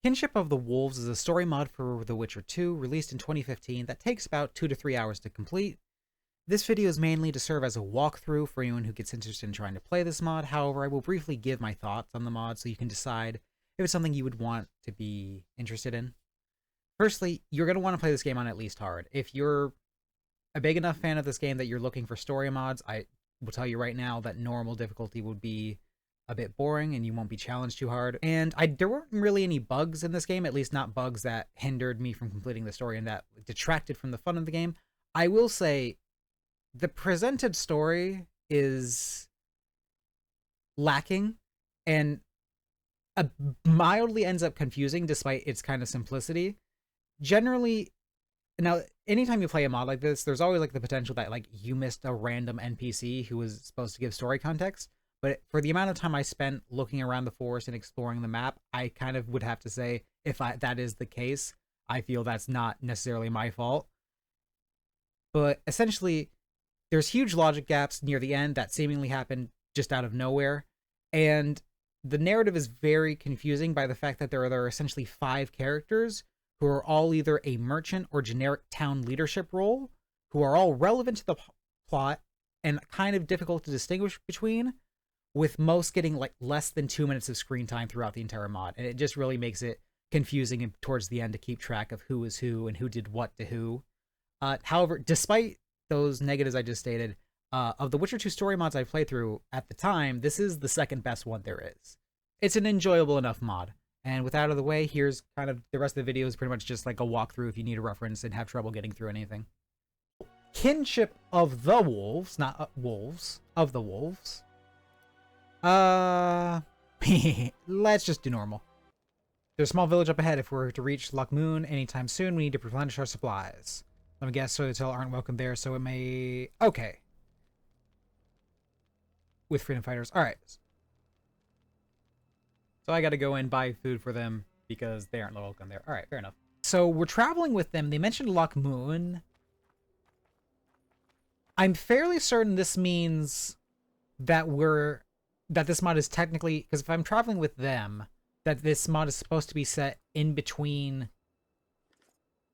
Kinship of the Wolves is a story mod for The Witcher 2, released in 2015, that takes about 2 to 3 hours to complete. This video is mainly to serve as a walkthrough for anyone who gets interested in trying to play this mod. However, I will briefly give my thoughts on the mod so you can decide if it's something you would want to be interested in. Firstly, you're going to want to play this game on at least hard. If you're a big enough fan of this game that you're looking for story mods, I will tell you right now that normal difficulty would be a bit boring and you won't be challenged too hard. And there weren't really any bugs in this game, at least not bugs that hindered me from completing the story and that detracted from the fun of the game. I will say the presented story is lacking and mildly ends up confusing despite its kind of simplicity. Generally, now, anytime you play a mod like this, there's always like the potential that like you missed a random NPC who was supposed to give story context. But for the amount of time I spent looking around the forest and exploring the map, I kind of would have to say if that is the case, I feel that's not necessarily my fault. But essentially, there's huge logic gaps near the end that seemingly happen just out of nowhere. And the narrative is very confusing by the fact that there are essentially 5 characters who are all either a merchant or generic town leadership role, who are all relevant to the plot and kind of difficult to distinguish between, with most getting like less than 2 minutes of screen time throughout the entire mod. And it just really makes it confusing towards the end to keep track of who is who and who did what to who. However, despite those negatives I just stated, of the Witcher 2 story mods I played through at the time, this is the second best one there is. It's an enjoyable enough mod. And with that out of the way, here's kind of the rest of the video is pretty much just like a walkthrough if you need a reference and have trouble getting through anything. Kinship of the Wolves, not wolves, of the Wolves. Let's just do normal. There's a small village up ahead. If we're to reach Loch Moon anytime soon, we need to replenish our supplies. Let me guess, so the aren't welcome there, so it may... Okay. With freedom fighters. Alright. So I gotta go and buy food for them because they aren't welcome there. Alright, fair enough. So we're traveling with them. They mentioned Loch Moon. I'm fairly certain this means that this mod is technically, because if I'm traveling with them, that this mod is supposed to be set in between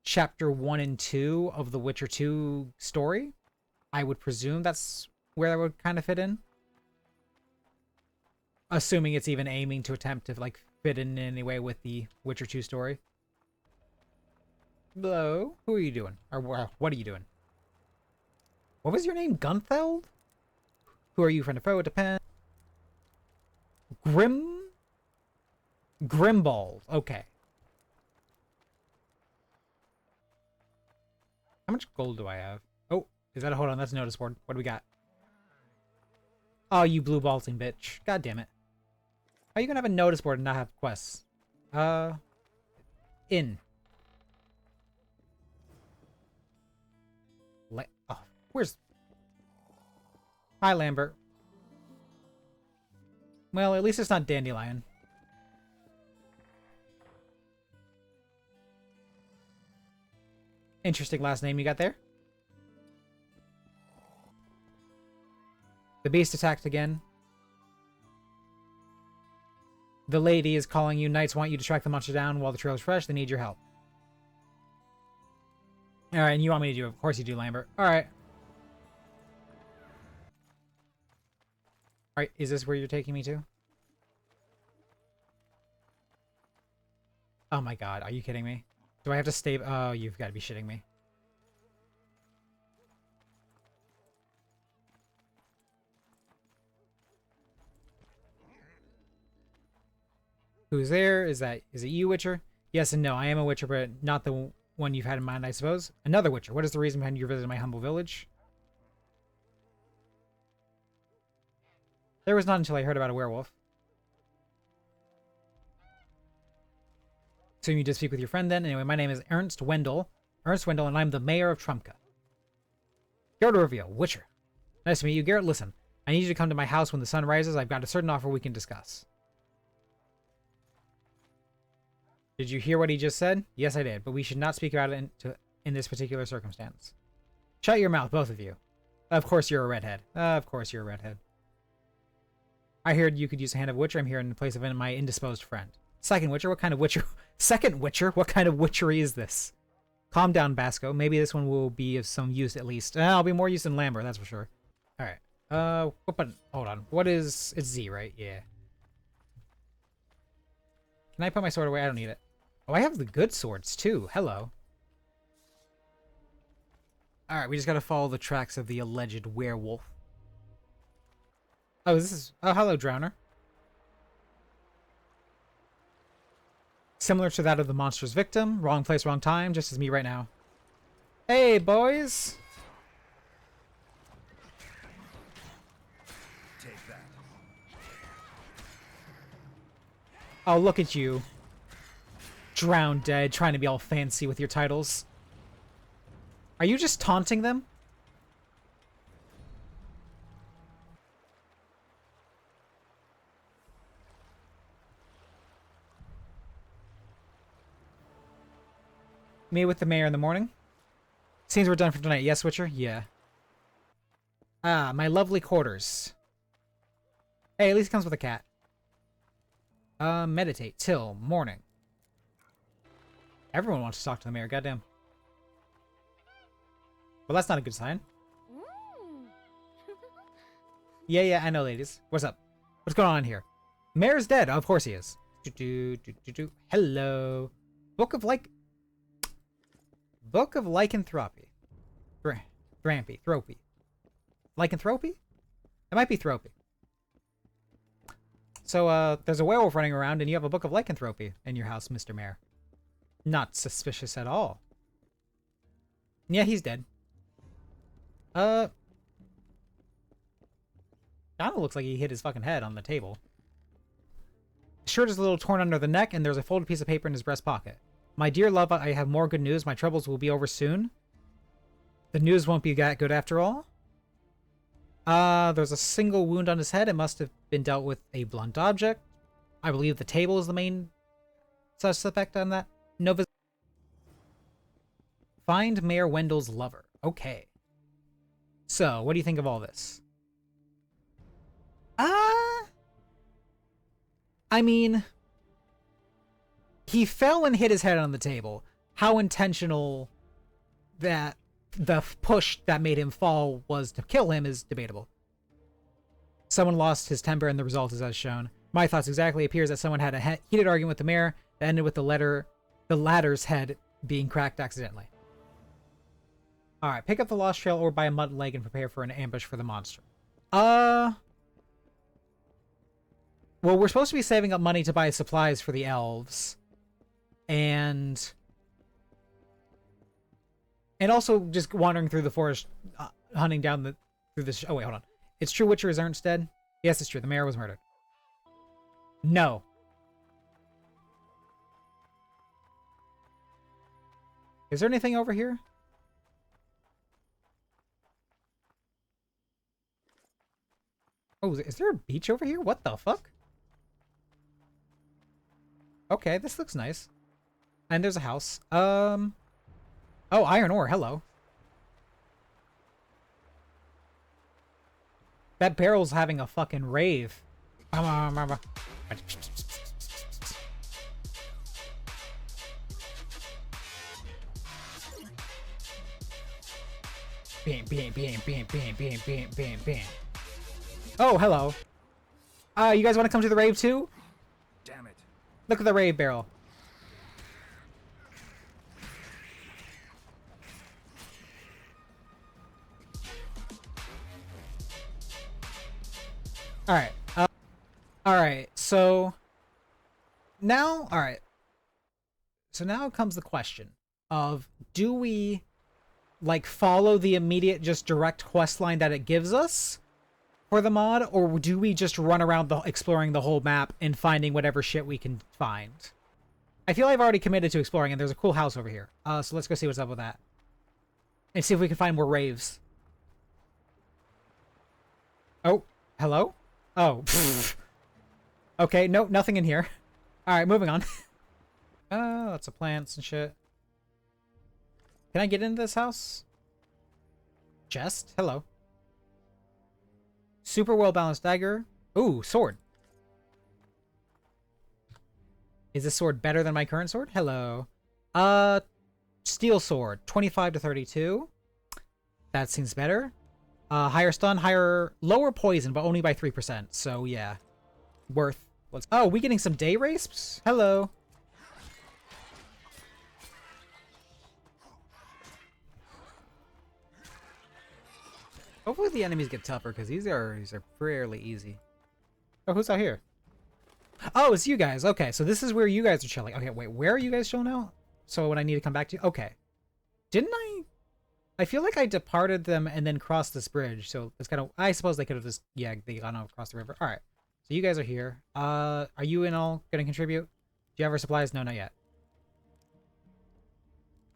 chapter 1 and 2 of the Witcher 2 story. I would presume that's where that would kind of fit in. Assuming it's even aiming to attempt to like fit in any way with the Witcher 2 story. Hello? Who are you doing? Or what are you doing? What was your name? Gunfeld? Who are you, friend or foe? It depends. Grimbald. Okay. How much gold do I have? Oh, is that a... Hold on, that's a notice board. What do we got? Oh, you blue balting bitch. God damn it. How are you gonna have a notice board and not have quests? In. Oh, where's... Hi, Lambert. Well, at least it's not Dandelion. Interesting last name you got there. The beast attacked again. The lady is calling you. Knights want you to track the monster down while the trail is fresh. They need your help. Alright, and you want me to do it. Of course you do, Lambert. Alright. Alright, is this where you're taking me to? Oh my god, are you kidding me? Do I have to stay? Oh, you've got to be shitting me. Who's there? Is it you, Witcher? Yes and no. I am a Witcher, but not the one you've had in mind, I suppose. Another Witcher. What is the reason behind your visit to my humble village? There was not until I heard about a werewolf. So you did speak with your friend then? Anyway, my name is Ernst Wendell. Ernst Wendell, and I'm the mayor of Trumka. Garrett Reveal, Witcher. Nice to meet you, Garrett. Listen, I need you to come to my house when the sun rises. I've got a certain offer we can discuss. Did you hear what he just said? Yes, I did, but we should not speak about it in this particular circumstance. Shut your mouth, both of you. Of course you're a redhead. Of course you're a redhead. I heard you could use a hand of Witcher. I'm here in the place of my indisposed friend. Second Witcher, what kind of Witcher? Second Witcher, what kind of witchery is this? Calm down, Basco. Maybe this one will be of some use at least. I'll be more use than Lambert, that's for sure. Alright. What button? Hold on. What is... It's Z, right? Yeah. Can I put my sword away? I don't need it. Oh, I have the good swords, too. Hello. Alright, we just gotta follow the tracks of the alleged werewolf. Oh, this is... Oh, hello, Drowner. Similar to that of the monster's victim. Wrong place, wrong time, just as me right now. Hey, boys! Take that. Oh, look at you. Drown dead, trying to be all fancy with your titles. Are you just taunting them? Me with the mayor in the morning. Seems we're done for tonight. Yes, Witcher? Yeah. Ah, my lovely quarters. Hey, at least it comes with a cat. Meditate till morning. Everyone wants to talk to the mayor, goddamn. Well, that's not a good sign. Yeah, I know, ladies. What's up? What's going on here? Mayor's dead. Of course he is. Hello. Book of Lycanthropy. Thropy. Lycanthropy? It might be Thropy. So, there's a werewolf running around and you have a book of Lycanthropy in your house, Mr. Mayor. Not suspicious at all. Yeah, he's dead. Kinda looks like he hit his fucking head on the table. His shirt is a little torn under the neck and there's a folded piece of paper in his breast pocket. My dear love, I have more good news. My troubles will be over soon. The news won't be that good after all. There's a single wound on his head. It must have been dealt with a blunt object. I believe the table is the main suspect on that. Nova. Find Mayor Wendell's lover. Okay. So, what do you think of all this? I mean... He fell and hit his head on the table. How intentional that the push that made him fall was to kill him is debatable. Someone lost his temper and the result is as shown. My thoughts exactly. It appears that someone had a heated argument with the mayor that ended with the ladder's head being cracked accidentally. Alright, pick up the lost trail or buy a mud leg and prepare for an ambush for the monster. Well, we're supposed to be saving up money to buy supplies for the elves. And also just wandering through the forest, hunting down through this. Oh wait, hold on. It's true Witcher is Ernst dead? Yes, it's true. The mayor was murdered. No. Is there anything over here? Oh, is there a beach over here? What the fuck? Okay, this looks nice. And there's a house. Oh, iron ore. Hello. That barrel's having a fucking rave. Bam. Oh, hello. You guys want to come to the rave too? Damn it. Look at the rave barrel. Alright. Alright, so... Now... Alright. So now comes the question of, do we, like, follow the immediate, just direct quest line that it gives us for the mod, or do we just run around exploring the whole map and finding whatever shit we can find? I feel I've already committed to exploring, and there's a cool house over here. So let's go see what's up with that. And see if we can find more raves. Oh, hello? Oh, okay, no, nothing in here. Alright, moving on. Lots of plants and shit. Can I get into this house? Chest? Hello. Super well-balanced dagger. Ooh, sword. Is this sword better than my current sword? Hello. Uh, steel sword, 25 to 32. That seems better. Higher stun, lower poison, but only by 3%. So yeah, worth. Oh, we getting some day rapes? Hello. Hopefully the enemies get tougher, because these are fairly easy. Oh, who's out here? Oh, it's you guys. Okay, so this is where you guys are chilling. Okay, wait, where are you guys chilling out? So when I need to come back to you? Okay. Didn't I? I feel like I departed them and then crossed this bridge, so it's kind of... I suppose they could have just... Yeah, they gone across the river. Alright. So you guys are here. Are you in all gonna contribute? Do you have our supplies? No, not yet.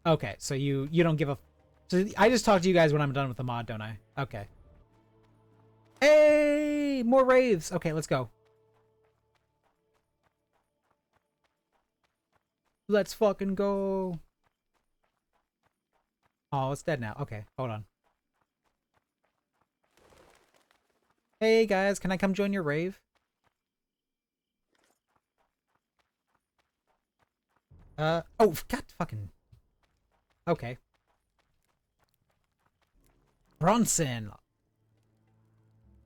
Okay, so you don't give a... So I just talk to you guys when I'm done with the mod, don't I? Okay. Hey! More raves! Okay, let's go. Let's fucking go. Oh, it's dead now. Okay, hold on. Hey guys, can I come join your rave? Oh, god fucking... Okay. Bronson!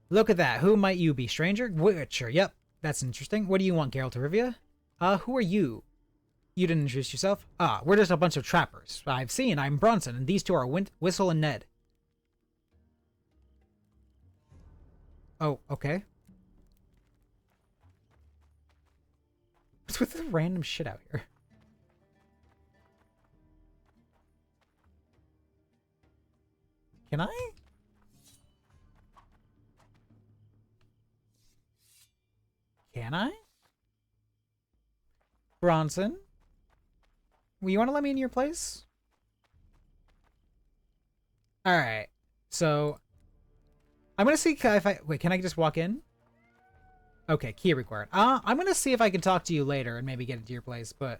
Look at that. Who might you be? Stranger? Witcher. Yep. That's interesting. What do you want, Geralt of Rivia? Who are you? You didn't introduce yourself? Ah, we're just a bunch of trappers. I've seen. I'm Bronson, and these two are Whistle and Ned. Oh, okay. What's with the random shit out here? Can I? Can I? Bronson? You want to let me in your place? Alright. So, I'm going to see if I... Wait, can I just walk in? Okay, key required. I'm going to see if I can talk to you later and maybe get into your place, but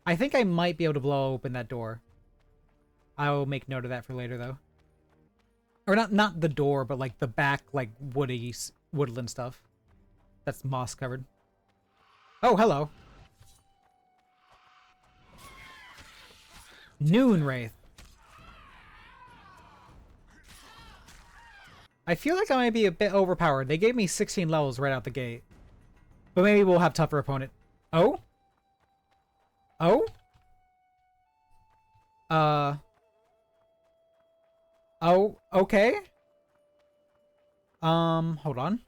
I think I might be able to blow open that door. I will make note of that for later, though. Or not the door, but like the back, like woodland stuff. That's moss covered. Oh, hello. Noon Wraith. I feel like I might be a bit overpowered. They gave me 16 levels right out the gate. But maybe we'll have tougher opponent. Oh? Oh? Oh, okay. Hold on.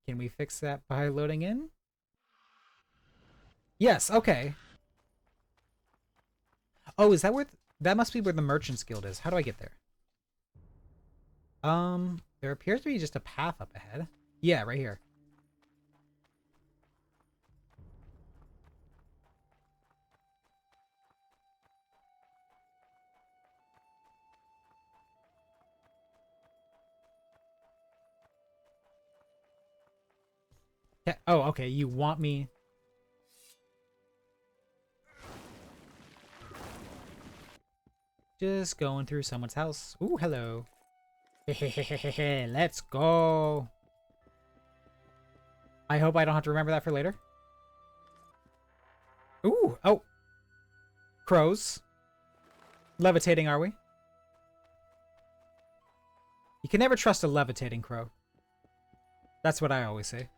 Can we fix that by loading in? Yes, okay. Oh, is that where... That must be where the Merchant's Guild is. How do I get there? There appears to be just a path up ahead. Yeah, right here. Yeah. Oh, okay. You want me... Just going through someone's house. Ooh, hello. Let's go. I hope I don't have to remember that for later. Ooh, oh. Crows. Levitating, are we? You can never trust a levitating crow. That's what I always say.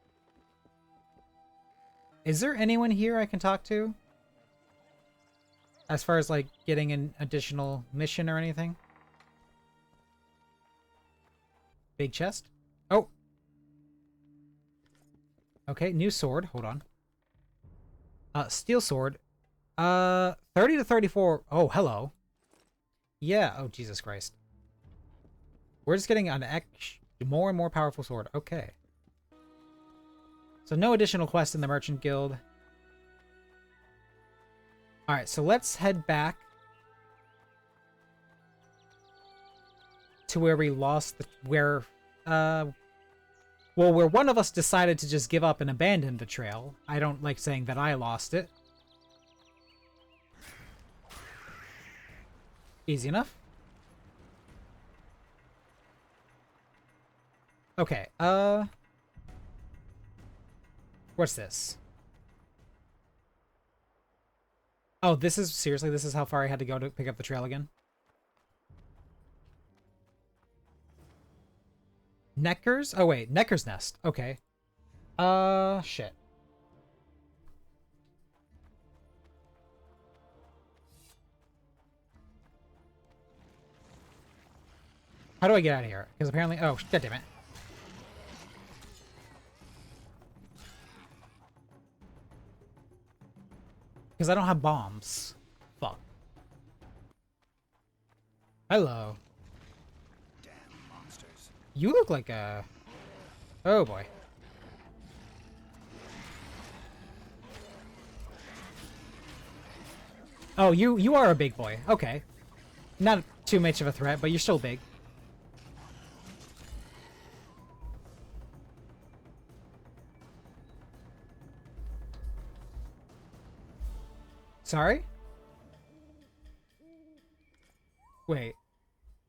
Is there anyone here I can talk to? As far as, like, getting an additional mission or anything? Big chest? Oh! Okay, new sword. Hold on. Steel sword. 30 to 34. Oh, hello. Yeah, oh, Jesus Christ. We're just getting an more and more powerful sword. Okay. So no additional quests in the Merchant Guild. Alright, so let's head back to where we lost the... Where one of us decided to just give up and abandon the trail. I don't like saying that I lost it. Easy enough. Okay, what's this? Oh, this is, seriously, this is how far I had to go to pick up the trail again? Necker's? Oh, wait, Necker's Nest. Okay. Shit. How do I get out of here? Because apparently, oh, god damn it. Because I don't have bombs. Fuck. Hello. Damn monsters. You look like a... Oh, boy. Oh, you are a big boy. Okay. Not too much of a threat, but you're still big. Sorry? Wait.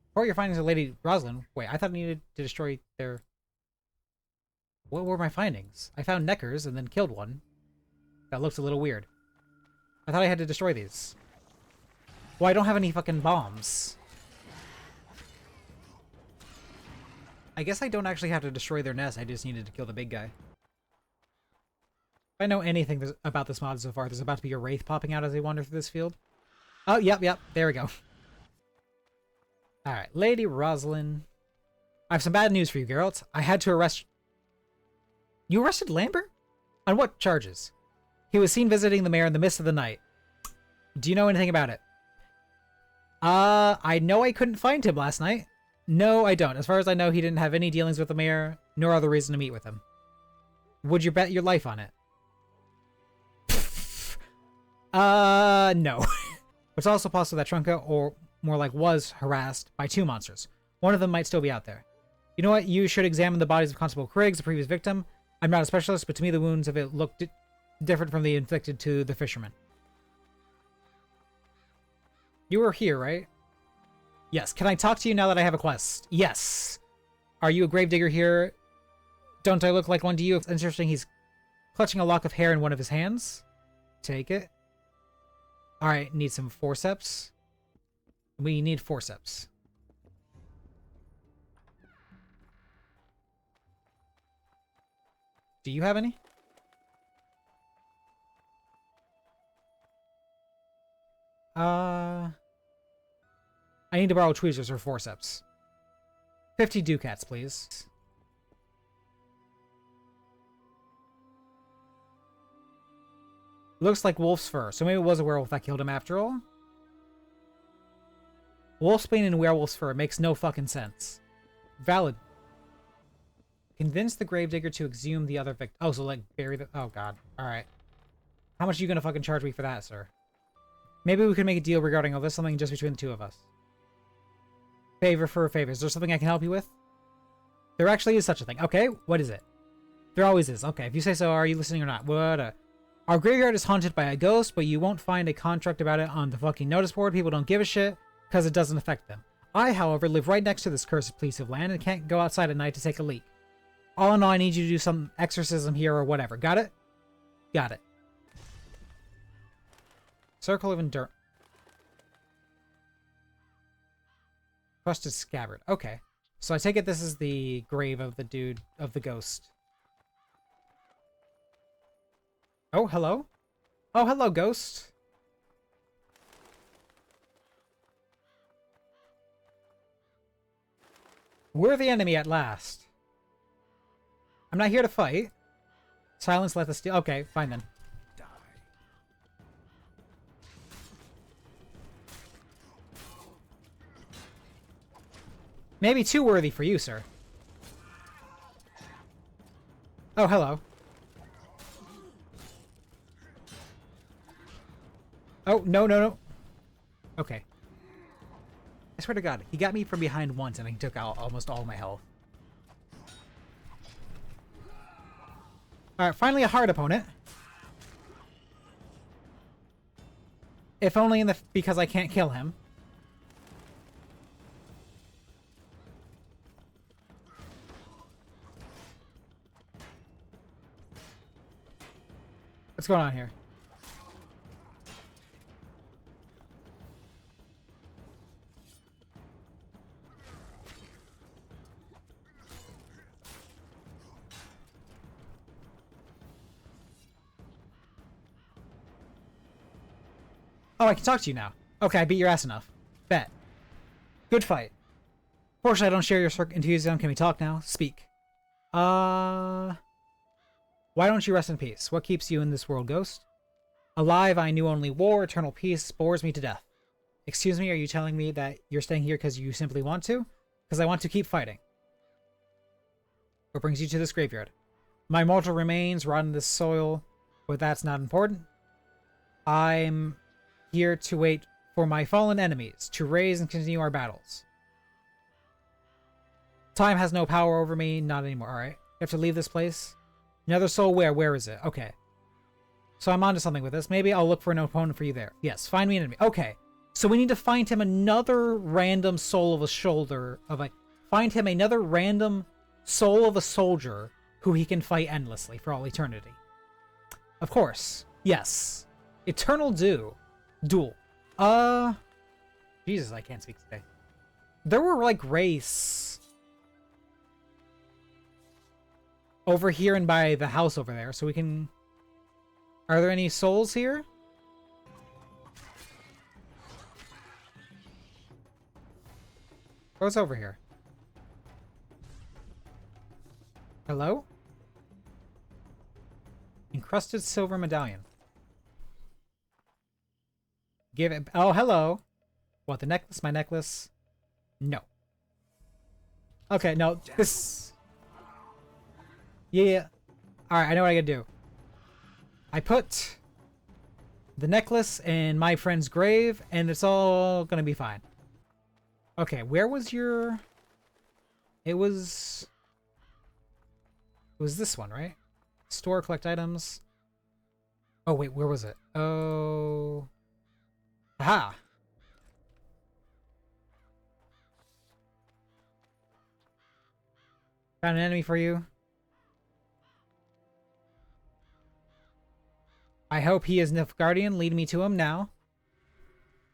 Report your findings of Lady Rosalind. Wait, I thought I needed to destroy their... What were my findings? I found Neckers and then killed one. That looks a little weird. I thought I had to destroy these. Well, I don't have any fucking bombs. I guess I don't actually have to destroy their nest, I just needed to kill the big guy. If I know anything about this mod so far, there's about to be a wraith popping out as they wander through this field. Oh, yep, there we go. Alright, Lady Rosalind. I have some bad news for you, Geralt. I had to arrest... You arrested Lambert? On what charges? He was seen visiting the mayor in the midst of the night. Do you know anything about it? I know I couldn't find him last night. No, I don't. As far as I know, he didn't have any dealings with the mayor, nor other reason to meet with him. Would you bet your life on it? No. It's also possible that Trunka, or more like was, harassed by two monsters. One of them might still be out there. You know what? You should examine the bodies of Constable Kriggs, the previous victim. I'm not a specialist, but to me the wounds of it looked different from the inflicted to the fisherman. You were here, right? Yes. Can I talk to you now that I have a quest? Yes. Are you a gravedigger here? Don't I look like one to you? It's interesting. He's clutching a lock of hair in one of his hands. Take it. Alright, need some forceps. We need forceps. Do you have any? I need to borrow tweezers or forceps. 50 ducats, please. Looks like wolf's fur, so maybe it was a werewolf that killed him after all? Wolfsbane and werewolf's fur makes no fucking sense. Valid. Convince the gravedigger to exhume the other victim. Oh, so like bury the... Oh god. Alright. How much are you gonna fucking charge me for that, sir? Maybe we could make a deal regarding all this, something just between the two of us. Favor for a favor. Is there something I can help you with? There actually is such a thing. Okay, what is it? There always is. Okay, if you say so, are you listening or not? What? Our graveyard is haunted by a ghost, but you won't find a contract about it on the fucking notice board. People don't give a shit because it doesn't affect them. I, however, live right next to this cursed piece of land and can't go outside at night to take a leak. All in all, I need you to do some exorcism here or whatever. Got it? Got it. Circle of Endurance. Crusted Scabbard. Okay. So I take it this is the grave of the dude, of the ghost. Oh, hello? Oh, hello, ghost. We're the enemy at last. I'm not here to fight. Silence, let the steel. Okay, fine then. Die. Maybe too worthy for you, sir. Oh, hello. Oh, no. Okay. I swear to God, he got me from behind once and he took out almost all my health. Alright, finally a hard opponent. If only because I can't kill him. What's going on here? Oh, I can talk to you now. Okay, I beat your ass enough. Bet. Good fight. Fortunately, I don't share your enthusiasm. Can we talk now? Speak. Why don't you rest in peace? What keeps you in this world, Ghost? Alive, I knew only war. Eternal peace bores me to death. Excuse me, are you telling me that you're staying here because you simply want to? Because I want to keep fighting. What brings you to this graveyard? My mortal remains rot in this soil, but that's not important. I'm here to wait for my fallen enemies, to raise and continue our battles. Time has no power over me, not anymore. Alright, you have to leave this place. Another soul where? Where is it? Okay. So I'm onto something with this. Maybe I'll look for an opponent for you there. Yes, find me an enemy. Okay. So we need to find him another random soul of a shoulder of a... Find him another random soul of a soldier who he can fight endlessly for all eternity. Of course. Yes. Eternal Duel. Jesus, I can't speak today. There were, like, race over here and by the house over there, so we can... Are there any souls here? What's over here? Hello? Encrusted silver medallion. Give it... Oh, hello. What, the necklace? My necklace? No. Okay, no. This... Yeah. Alright, I know what I gotta do. I put the necklace in my friend's grave, and it's all gonna be fine. Okay, where was your... It was this one, right? Store, collect items. Oh, wait, where was it? Oh... Aha! Found an enemy for you. I hope he is Nilfgaardian. Lead me to him now.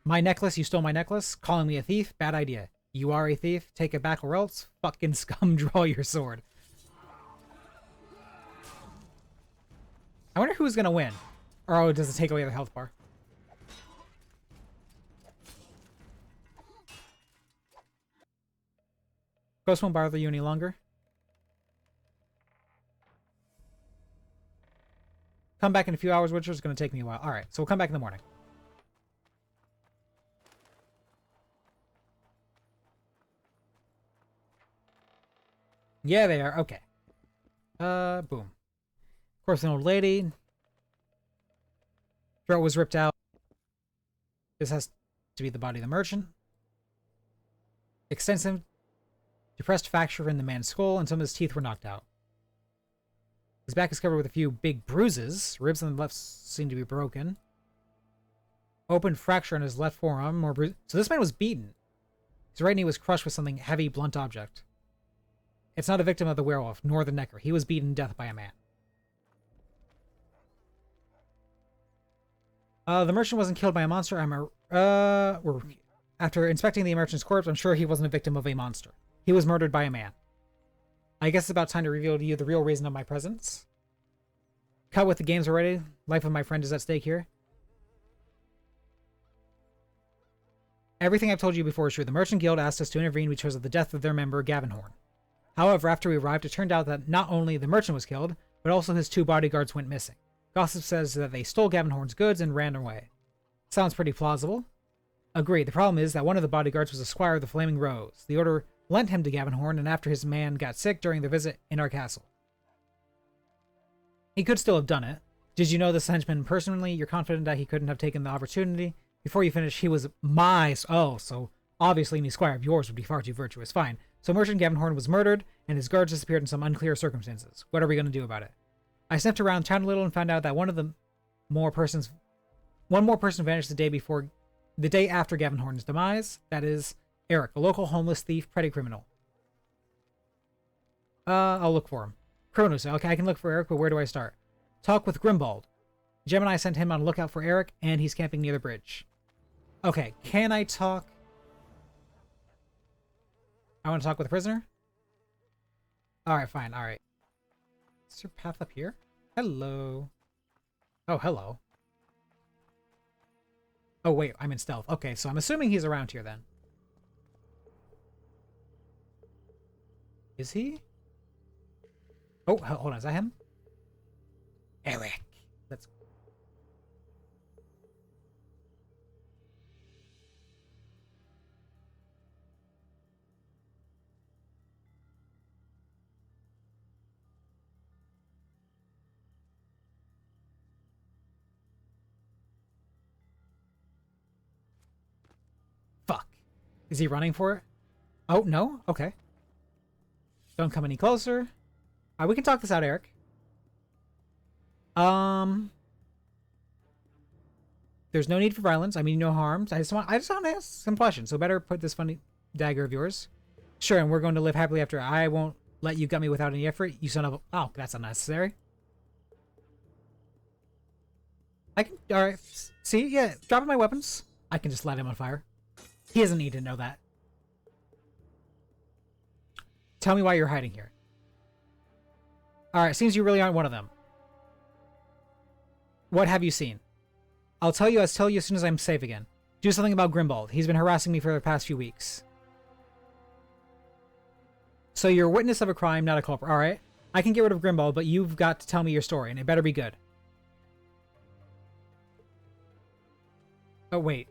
My necklace, you stole my necklace. Calling me a thief, bad idea. You are a thief. Take it back or else. Fucking scum, draw your sword. I wonder who's gonna win. Or oh, does it take away the health bar? Ghost won't bother you any longer. Come back in a few hours, which is going to take me a while. Alright, so we'll come back in the morning. Yeah, they are. Okay. Boom. Of course, an old lady. Throat was ripped out. This has to be the body of the merchant. Extensive depressed fracture in the man's skull, and some of his teeth were knocked out. His back is covered with a few big bruises. Ribs on the left seem to be broken. Open fracture on his left forearm. More bruises. So this man was beaten. His right knee was crushed with something heavy, blunt object. It's not a victim of the werewolf, nor the necker. He was beaten to death by a man. The merchant wasn't killed by a monster. After inspecting the merchant's corpse, I'm sure he wasn't a victim of a monster. He was murdered by a man. I guess it's about time to reveal to you the real reason of my presence. Cut with the games already. Life of my friend is at stake here. Everything I've told you before is true. The Merchant Guild asked us to intervene because of the death of their member, Gavinhorn. However, after we arrived, it turned out that not only the merchant was killed, but also his 2 bodyguards went missing. Gossip says that they stole Gavinhorn's goods and ran away. Sounds pretty plausible. Agreed. The problem is that one of the bodyguards was a squire of the Flaming Rose. The order lent him to Gavinhorn, and after his man got sick during the visit in our castle. He could still have done it. Did you know this henchman personally? You're confident that he couldn't have taken the opportunity? Before you finish, he was my... Oh, so obviously any squire of yours would be far too virtuous. Fine. So Merchant Gavinhorn was murdered, and his guards disappeared in some unclear circumstances. What are we going to do about it? I sniffed around town a little and found out that one more person vanished the day after Gavinhorn's demise. That is Eric, a local homeless thief, petty criminal. I'll look for him. Kronos. Okay, I can look for Eric, but where do I start? Talk with Grimbald. Gemini sent him on a lookout for Eric, and he's camping near the bridge. Okay, can I talk? I want to talk with the prisoner? Alright, fine, alright. Is there a path up here? Hello. Oh, hello. Oh, wait, I'm in stealth. Okay, so I'm assuming he's around here then. Is he? Oh, hold on, is that him? Eric. That's... Fuck. Is he running for it? Oh, no? Okay. Don't come any closer. We can talk this out, Eric. There's no need for violence. I mean no harms. I just want to ask some questions. So better put this funny dagger of yours. Sure, and we're going to live happily after. I won't let you gut me without any effort. You son of a... Oh, that's unnecessary. I can... Alright. See? Yeah, dropping my weapons. I can just light him on fire. He doesn't need to know that. Tell me why you're hiding here. Alright, seems you really aren't one of them. What have you seen? I'll tell you as soon as I'm safe again. Do something about Grimbald. He's been harassing me for the past few weeks. So you're a witness of a crime, not a culprit. Alright. I can get rid of Grimbald, but you've got to tell me your story, and it better be good. Oh, wait.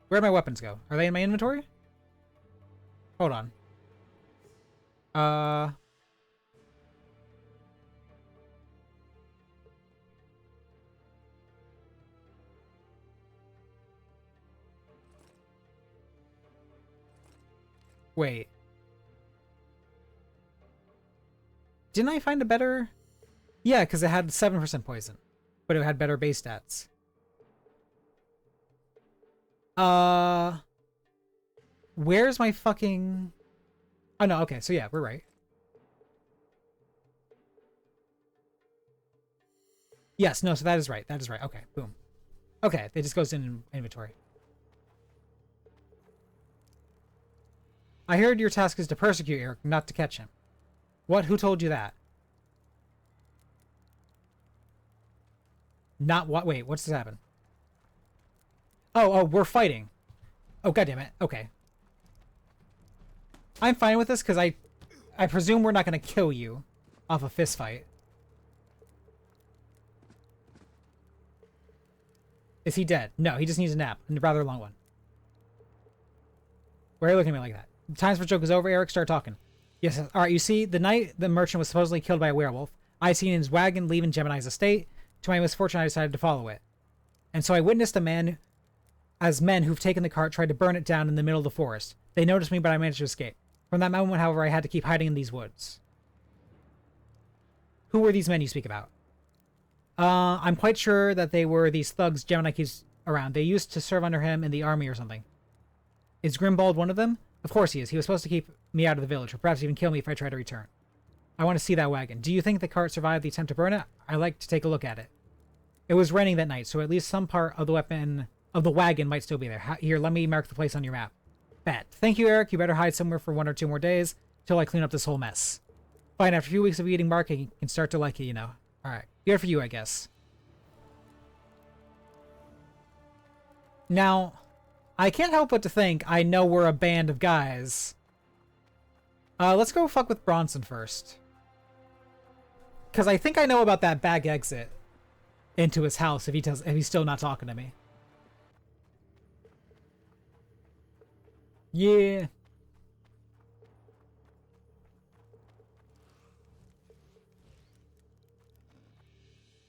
Where'd my weapons go? Are they in my inventory? Hold on. Wait. Didn't I find a better... Yeah, because it had 7% poison. But it had better base stats. Where's my fucking... Oh, no, okay, so yeah, we're right. Yes, no, so that is right. That is right. Okay, boom. Okay, it just goes in inventory. I heard your task is to persecute Eric, not to catch him. What? Who told you that? Not what? Wait, what's this happen? Oh, we're fighting. Oh, goddammit. Okay. I'm fine with this because I presume we're not going to kill you off a fist fight. Is he dead? No, he just needs a nap. A rather long one. Why are you looking at me like that? Times for joke is over, Eric. Start talking. Yes, alright, you see, the night the merchant was supposedly killed by a werewolf, I seen his wagon leaving Gemini's estate. To my misfortune, I decided to follow it. And so I witnessed a man, as men who've taken the cart tried to burn it down in the middle of the forest. They noticed me, but I managed to escape. From that moment, however, I had to keep hiding in these woods. Who were these men you speak about? I'm quite sure that they were these thugs Gemini keeps around. They used to serve under him in the army or something. Is Grimbald one of them? Of course he is. He was supposed to keep me out of the village, or perhaps even kill me if I try to return. I want to see that wagon. Do you think the cart survived the attempt to burn it? I'd like to take a look at it. It was raining that night, so at least some part of the wagon might still be there. Here, let me mark the place on your map. Bet. Thank you, Eric. You better hide somewhere for 1 or 2 more days till I clean up this whole mess. Fine, after a few weeks of eating bark, I can start to like it, you know. Alright. Good for you, I guess. Now, I can't help but to think I know we're a band of guys. Let's go fuck with Bronson first. Because I think I know about that back exit into his house if he's still not talking to me. Yeah.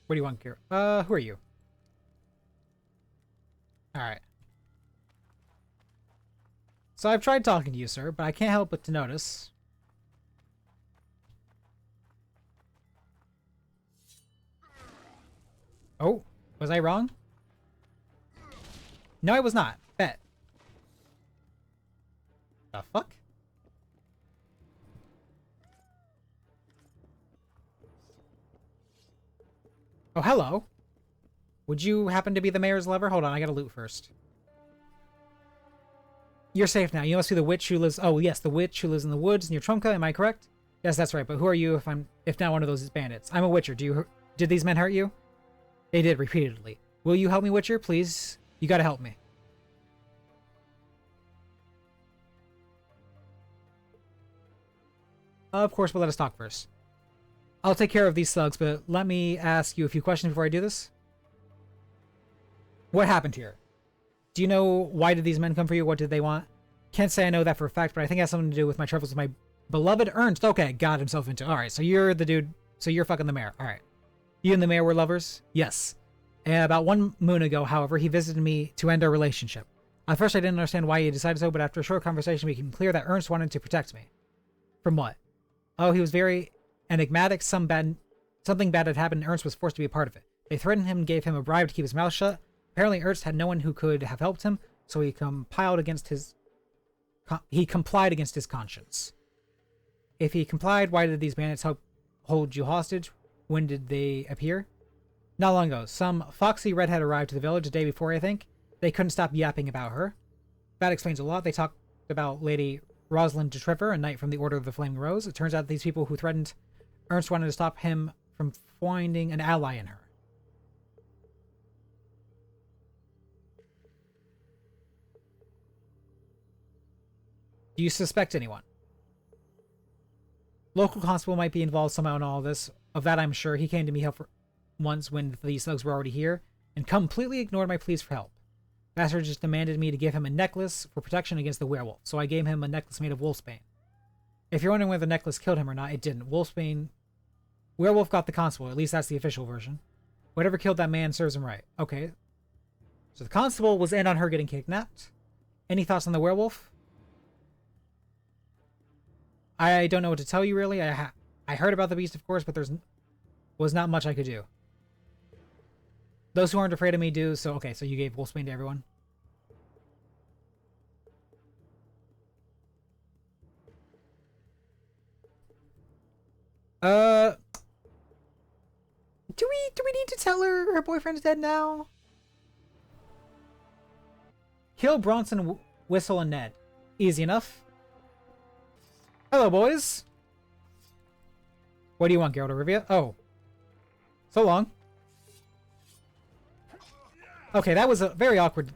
What do you want, Kira? Who are you? Alright. So I've tried talking to you, sir, but I can't help but to notice. Oh, was I wrong? No, I was not. Bet. The fuck? Oh, hello. Would you happen to be the mayor's lover? Hold on, I gotta loot first. You're safe now. You must be the witch who lives... Oh, yes, the witch who lives in the woods near Trumka. Am I correct? Yes, that's right. But who are you if not one of those bandits? I'm a witcher. Did these men hurt you? They did, repeatedly. Will you help me, witcher? Please? You gotta help me. Of course, but let us talk first. I'll take care of these thugs, but let me ask you a few questions before I do this. What happened here? Do you know why did these men come for you? What did they want? Can't say I know that for a fact, but I think it has something to do with my troubles with my beloved Ernst. Okay, got himself into. Alright, so you're the dude. So you're fucking the mayor. Alright. You and the mayor were lovers? Yes. About 1 moon ago, however, he visited me to end our relationship. At first, I didn't understand why he decided so, but after a short conversation, it became clear that Ernst wanted to protect me. From what? Oh, he was very enigmatic. Something bad had happened, and Ernst was forced to be a part of it. They threatened him and gave him a bribe to keep his mouth shut. Apparently, Ernst had no one who could have helped him, so he complied against his conscience. If he complied, why did these bandits hold you hostage? When did they appear? Not long ago. Some foxy redhead arrived to the village the day before, I think. They couldn't stop yapping about her. That explains a lot. They talked about Lady Rosalind de Trevor, a knight from the Order of the Flaming Rose. It turns out these people who threatened Ernst wanted to stop him from finding an ally in her. Do you suspect anyone? Local constable might be involved somehow in all this. Of that I'm sure. He came to me help once when these thugs were already here, and completely ignored my pleas for help. Bastard just demanded me to give him a necklace for protection against the werewolf, so I gave him a necklace made of wolfsbane. If you're wondering whether the necklace killed him or not, it didn't. Werewolf got the constable, at least that's the official version. Whatever killed that man serves him right. Okay. So the constable was in on her getting kidnapped. Any thoughts on the werewolf? I don't know what to tell you, really. I heard about the beast, of course, but was not much I could do. Those who aren't afraid of me do, so okay, so you gave wolfsbane to everyone. Do we need to tell her boyfriend's dead now? Kill Bronson, Whistle, and Ned. Easy enough. Hello, boys. What do you want, Geralt of Rivia? Oh. So long. Okay, that was a very awkward...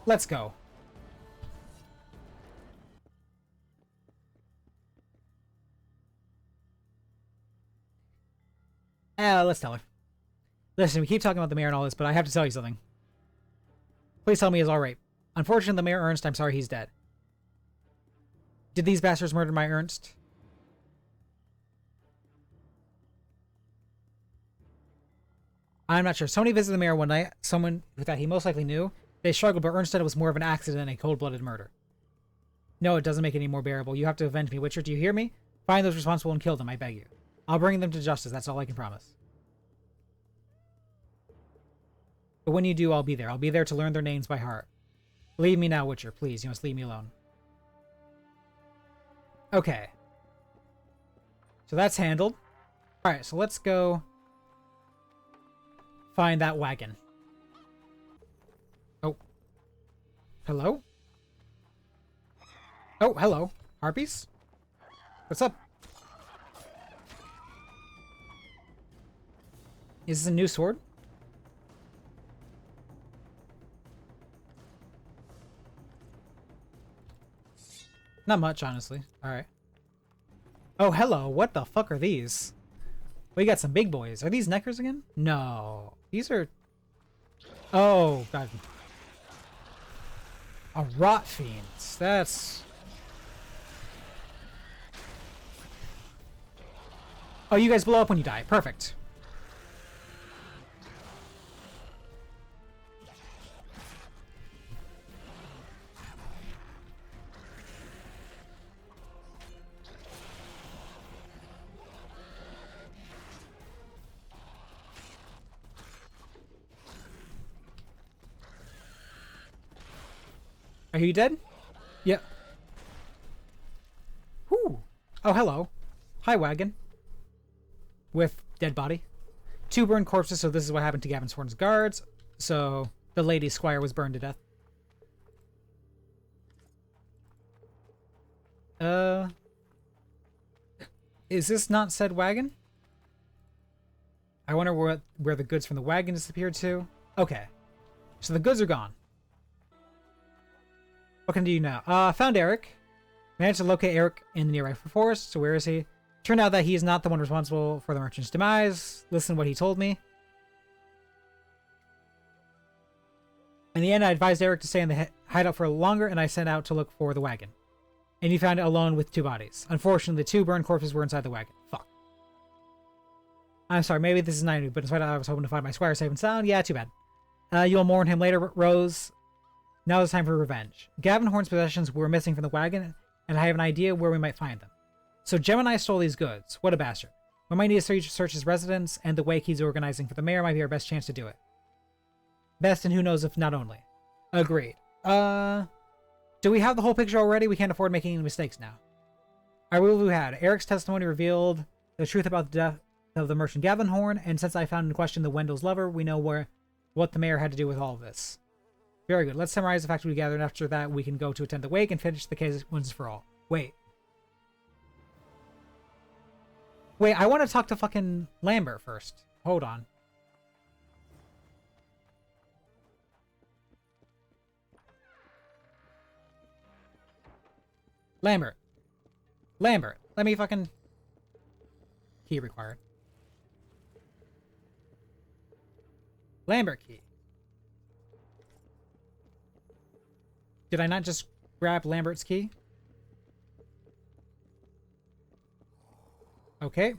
Let's go. Let's tell her. Listen, we keep talking about the mayor and all this, but I have to tell you something. Please tell me he's alright. Unfortunately, the mayor Ernst, I'm sorry he's dead. Did these bastards murder my Ernst? I'm not sure. Somebody visited the mayor one night, someone that he most likely knew. They struggled, but Ernst said it was more of an accident than a cold-blooded murder. No, it doesn't make it any more bearable. You have to avenge me, Witcher. Do you hear me? Find those responsible and kill them, I beg you. I'll bring them to justice, that's all I can promise. But when you do, I'll be there. I'll be there to learn their names by heart. Leave me now, Witcher, please. You must leave me alone. Okay. So that's handled. Alright, so let's go find that wagon. Oh. Hello? Oh, hello. Harpies? What's up? Is this a new sword? Not much, honestly. Alright. Oh, hello. What the fuck are these? We got some big boys. Are these neckers again? No. These are... Oh, God. A rot fiends. That's... Oh, you guys blow up when you die. Perfect. Are you dead? Yep. Whoo. Oh, hello. Hi, wagon. With dead body. 2 burned corpses, so this is what happened to Gavin Horn's guards. So the lady squire was burned to death. Is this not said wagon? I wonder where the goods from the wagon disappeared to. Okay. So the goods are gone. What can I do now? Found Eric. Managed to locate Eric in the nearby forest. So where is he? Turned out that he's not the one responsible for the merchant's demise. Listen to what he told me. In the end, I advised Eric to stay in the hideout for longer, and I sent out to look for the wagon. And he found it alone with 2 bodies. Unfortunately, the 2 burned corpses were inside the wagon. Fuck. I'm sorry, maybe this is not new, but in spite of I was hoping to find my squire safe and sound. Yeah, too bad. You'll mourn him later, Rose. Now it's time for revenge. Gavin Horn's possessions were missing from the wagon, and I have an idea where we might find them. So Gemini stole these goods. What a bastard. We might need to search his residence, and the wake he's organizing for the mayor might be our best chance to do it. Best, and who knows if not only. Agreed. Do we have the whole picture already? We can't afford making any mistakes now. Alright, what have we had? Eric's testimony revealed the truth about the death of the merchant Gavin Horn, and since I found in question the Wendell's lover, we know what the mayor had to do with all of this. Very good. Let's summarize the facts we gathered, and after that we can go to attend the wake and finish the case once for all. Wait, I want to talk to fucking Lambert first. Hold on. Lambert, let me fucking... Key required. Lambert key. Did I not just grab Lambert's key? Okay.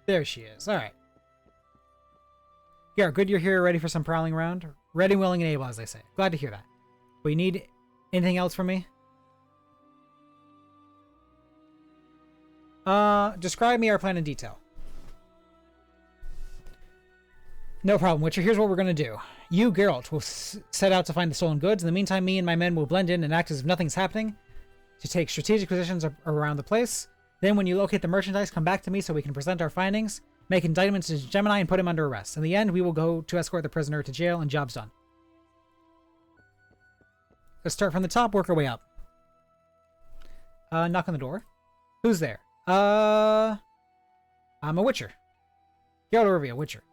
There she is. Alright. Yeah, good you're here, ready for some prowling around. Ready, willing, and able, as they say. Glad to hear that. But you need anything else from me? Describe me our plan in detail. No problem, Witcher. Here's what we're gonna do. You, Geralt, will set out to find the stolen goods. In the meantime, me and my men will blend in and act as if nothing's happening to take strategic positions around the place. Then when you locate the merchandise, come back to me so we can present our findings, make indictments to Gemini, and put him under arrest. In the end, we will go to escort the prisoner to jail, and job's done. Let's start from the top, work our way up. Knock on the door. Who's there? I'm a Witcher. Geralt of Rivia, Witcher.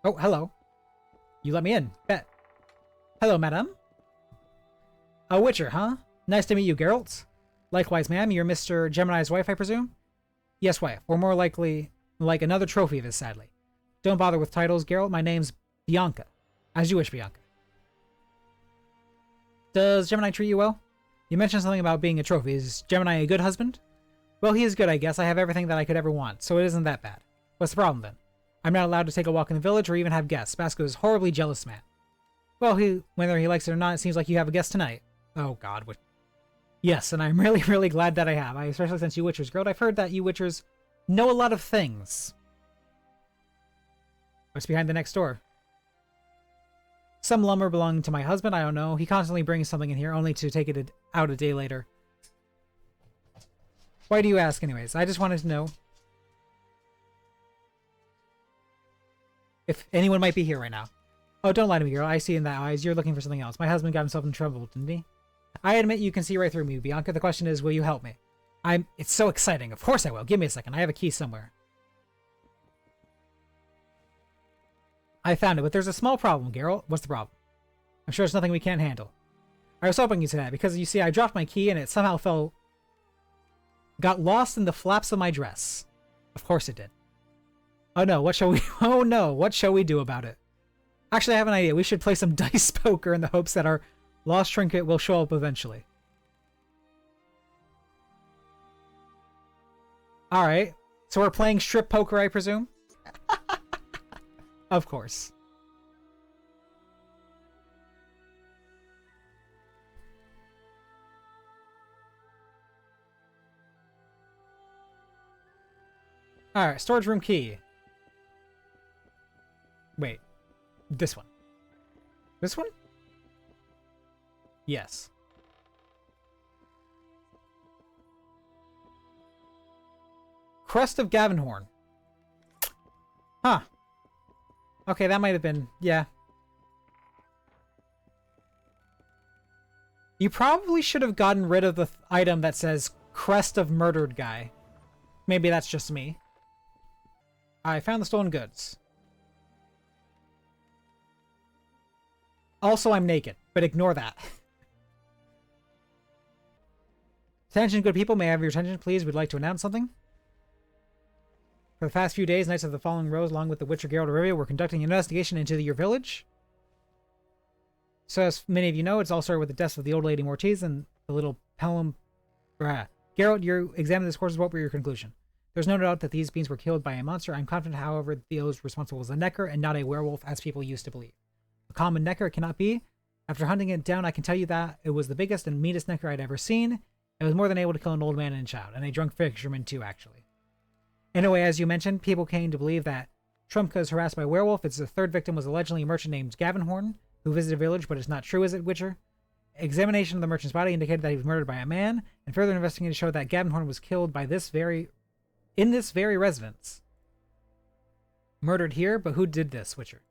Oh, hello. You let me in. Bet. Hello, madam. A Witcher, huh? Nice to meet you, Geralt. Likewise, ma'am. You're Mr. Gemini's wife, I presume? Yes, wife. Or more likely, like another trophy of his, sadly. Don't bother with titles, Geralt. My name's Bianca. As you wish, Bianca. Does Gemini treat you well? You mentioned something about being a trophy. Is Gemini a good husband? Well, he is good, I guess. I have everything that I could ever want, so it isn't that bad. What's the problem, then? I'm not allowed to take a walk in the village or even have guests. Basco is a horribly jealous man. Well, whether he likes it or not, it seems like you have a guest tonight. Oh, God. Yes, and I'm really, really glad that I have. Especially since you Witchers, girl. I've heard that you Witchers know a lot of things. What's behind the next door? Some lumber belonging to my husband, I don't know. He constantly brings something in here, only to take it out a day later. Why do you ask anyways? I just wanted to know if anyone might be here right now. Oh, don't lie to me, girl. I see in that eyes you're looking for something else. My husband got himself in trouble, didn't he? I admit you can see right through me, Bianca. The question is, will you help me? It's so exciting. Of course I will. Give me a second. I have a key somewhere. I found it, but there's a small problem, Geralt. What's the problem? I'm sure it's nothing we can't handle. I was hoping you said that, because you see, I dropped my key and it somehow got lost in the flaps of my dress. Of course it did. Oh no, what shall we do about it? Actually, I have an idea. We should play some dice poker in the hopes that our lost trinket will show up eventually. All right. So we're playing strip poker, I presume? Of course. All right, storage room key. Wait. This one. This one? Yes. Crest of Gavenhorn. Huh. Okay, that might have been... Yeah. You probably should have gotten rid of the item that says Crest of Murdered Guy. Maybe that's just me. I found the stolen goods. Also, I'm naked, but ignore that. Attention, good people. May I have your attention, please? We'd like to announce something. For the past few days, Knights of the Falling Rose, along with the Witcher Geralt of Rivia, were conducting an investigation into your village. So, as many of you know, it's all started with the deaths of the old lady Mortiz and the little Pelham. Geralt, you examined this course. What were your conclusion? There's no doubt that these beings were killed by a monster. I'm confident, however, those responsible was a Necker and not a werewolf, as people used to believe. A common Necker it cannot be. After hunting it down, I can tell you that it was the biggest and meanest Necker I'd ever seen. It was more than able to kill an old man and a child, and a drunk fisherman too, actually. Anyway, as you mentioned, people came to believe that Trumpka is harassed by a werewolf. Its third victim was allegedly a merchant named Gavenhorn, who visited a village, but it's not true, is it, Witcher? Examination of the merchant's body indicated that he was murdered by a man, and further investigation showed that Gavenhorn was killed by in this very residence. Murdered here, but who did this, Witcher?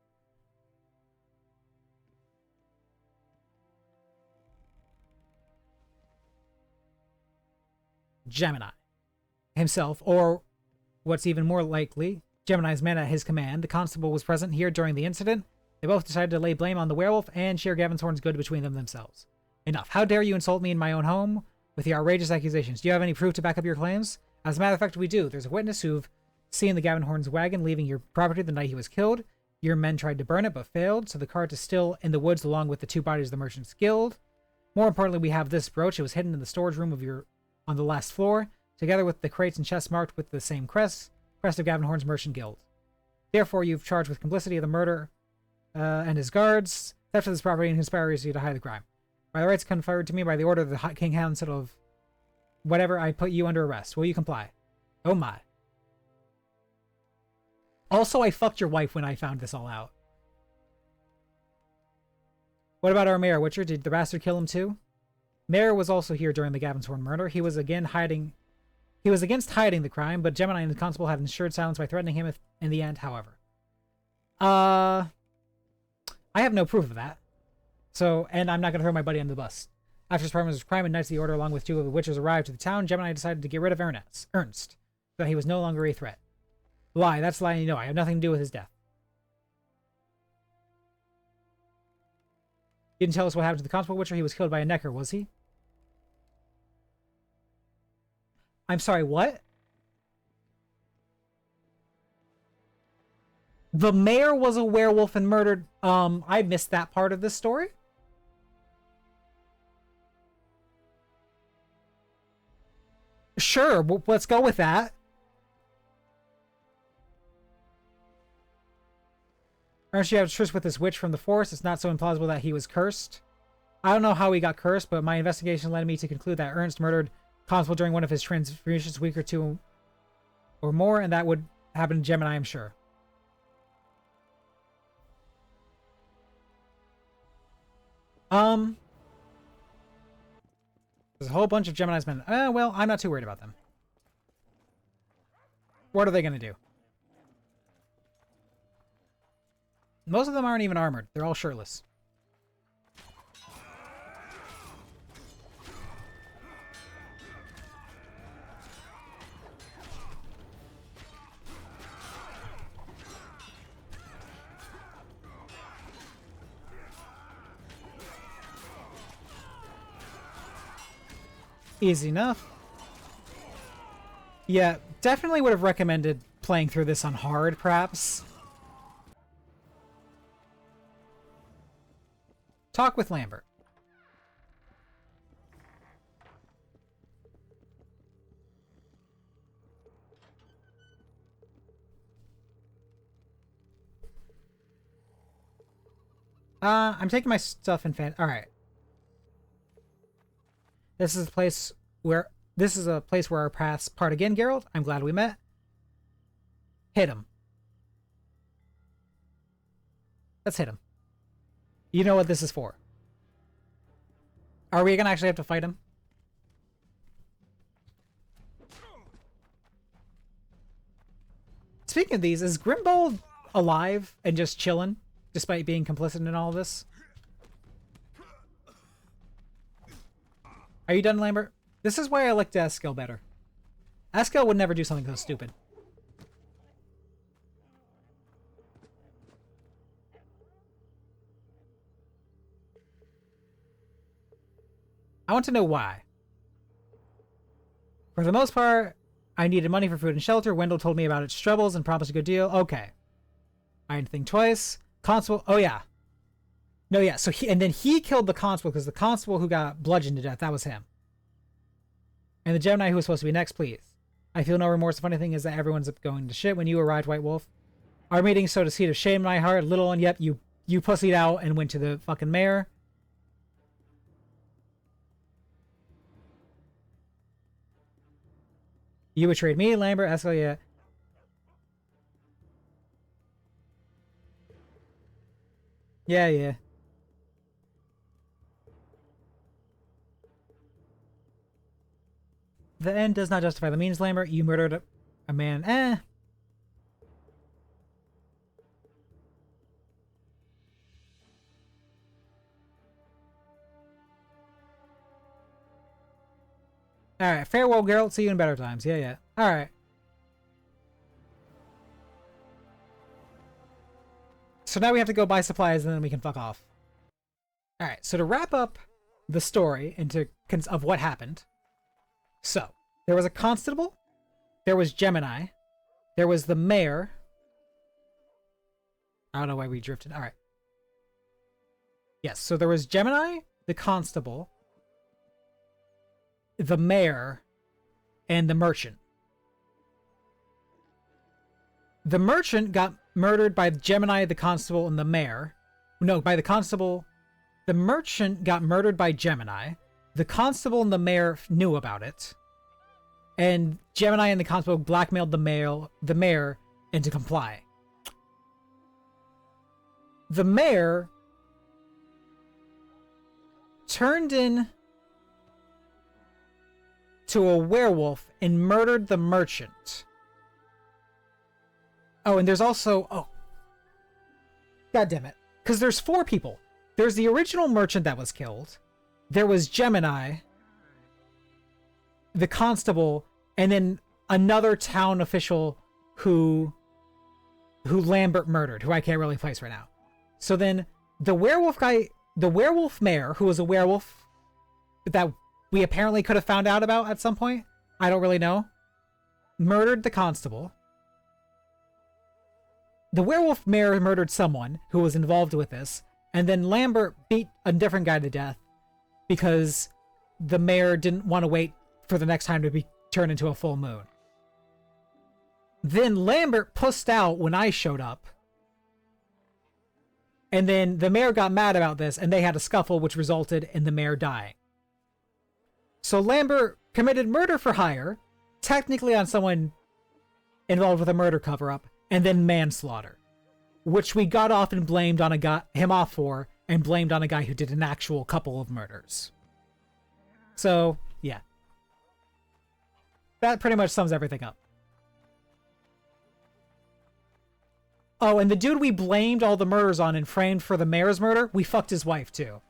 Gemini himself, or what's even more likely, Gemini's men at his command. The constable was present here during the incident. They both decided to lay blame on the werewolf and share Gavenhorn's good between themselves. Enough. How dare you insult me in my own home with your outrageous accusations? Do you have any proof to back up your claims? As a matter of fact, we do. There's a witness who've seen the Gavenhorn's wagon leaving your property the night he was killed. Your men tried to burn it, but failed, so the cart is still in the woods along with the two bodies of the merchant's guild. More importantly, we have this brooch. It was hidden in the storage room on the last floor, together with the crates and chests marked with the same crest of Gavenhorn's Merchant Guild. Therefore, you've charged with complicity of the murder and his guards, theft of this property, and conspiracy to hide the crime. By the rights conferred to me by the order of the King Council of whatever, I put you under arrest. Will you comply? Oh my. Also, I fucked your wife when I found this all out. What about our mayor, Witcher? Did the bastard kill him too? Mayor was also here during the Gavenhorn murder. He was against hiding the crime, but Gemini and the constable had ensured silence by threatening him in the end, however. I have no proof of that. So, and I'm not going to throw my buddy under the bus. After his partner's crime and Knights of the Order, along with two of the witches, arrived to the town, Gemini decided to get rid of Ernst, so that he was no longer a threat. Lie, that's lying. No, I have nothing to do with his death. You didn't tell us what happened to the constable, Witcher. He was killed by a Necker, was he? I'm sorry, what? The mayor was a werewolf and murdered. I missed that part of this story. Sure, let's go with that. Ernst, you have a truce with this witch from the forest. It's not so implausible that he was cursed. I don't know how he got cursed, but my investigation led me to conclude that Ernst murdered Constable during one of his transfusions a week or two or more, and that would happen to Gemini, I'm sure. There's a whole bunch of Gemini's men. Well, I'm not too worried about them. What are they going to do? Most of them aren't even armored. They're all shirtless. Easy enough. Yeah, definitely would have recommended playing through this on hard, perhaps. Talk with Lambert. I'm taking my stuff in fan. All right. This is a place where our paths part again, Geralt. I'm glad we met. Hit him. Let's hit him. You know what this is for. Are we gonna actually have to fight him? Speaking of these, is Grimbold alive and just chilling, despite being complicit in all of this? Are you done, Lambert? This is why I liked Askel better. Askel would never do something so stupid. I want to know why. For the most part, I needed money for food and shelter. Wendell told me about its troubles and promised a good deal. Okay. I didn't think twice. Constable. Oh, yeah. No, yeah. So then he killed the constable because the constable who got bludgeoned to death, that was him. And the Gemini who was supposed to be next, please. I feel no remorse. The funny thing is that everyone's going to shit when you arrived, White Wolf. Our meeting sowed a seed of shame in my heart. Little and yep, you pussied out and went to the fucking mayor. You betrayed me, Lambert, Eskel, yeah. Yeah. The end does not justify the means, Lambert. You murdered a man. Alright, farewell, Geralt. See you in better times. Yeah. Alright. So now we have to go buy supplies and then we can fuck off. Alright, so to wrap up the story of what happened. So, there was a constable. There was Gemini. There was the mayor. I don't know why we drifted. Alright. Yes, so there was Gemini, the constable, the mayor, and the merchant. The merchant got murdered by Gemini, the constable, and the mayor. No, by the constable. The merchant got murdered by Gemini. The constable and the mayor knew about it. And Gemini and the constable blackmailed the mayor into complying. The mayor turned in to a werewolf and murdered the merchant. Oh, and there's also... Oh. God damn it. Because there's 4 people. There's the original merchant that was killed. There was Gemini, the constable, and then another town official who Lambert murdered, who I can't really place right now. So then the werewolf guy, the werewolf mayor, who was a werewolf that we apparently could have found out about at some point, I don't really know, murdered the constable. The werewolf mayor murdered someone who was involved with this, and then Lambert beat a different guy to death because the mayor didn't want to wait for the next time to be turned into a full moon. Then Lambert pussed out when I showed up. And then the mayor got mad about this, and they had a scuffle, which resulted in the mayor dying. So Lambert committed murder for hire, technically on someone involved with a murder cover-up, and then manslaughter, which we got off and blamed on him off for, and blamed on a guy who did an actual couple of murders. So, yeah. That pretty much sums everything up. Oh, and the dude we blamed all the murders on and framed for the mayor's murder, we fucked his wife too.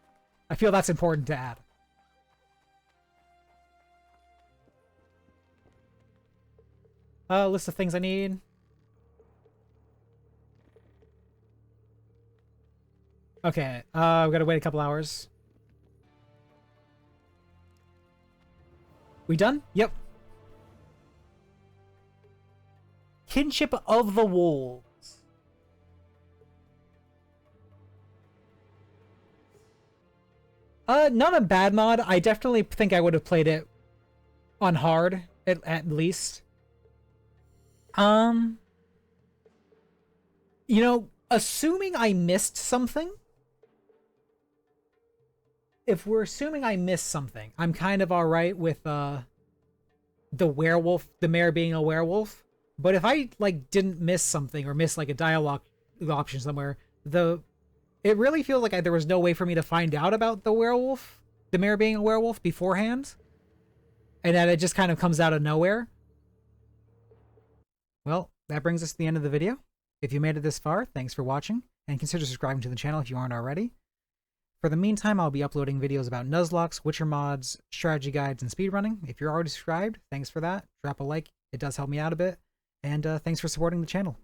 I feel that's important to add. List of things I need. Okay, we gotta wait a couple hours. We done? Yep. Kinship of the Wolves. Not a bad mod. I definitely think I would have played it on hard, at least. You know, assuming I missed something, if we're assuming I missed something, I'm kind of all right with the werewolf, the mayor being a werewolf. But if I like didn't miss something or miss like a dialogue option somewhere, it really feels like there was no way for me to find out about the mayor being a werewolf beforehand, and that it just kind of comes out of nowhere. Well, that brings us to the end of the video. If you made it this far, thanks for watching, and consider subscribing to the channel if you aren't already. For the meantime, I'll be uploading videos about Nuzlocke, Witcher mods, strategy guides, and speedrunning. If you're already subscribed, thanks for that. Drop a like, it does help me out a bit. And thanks for supporting the channel.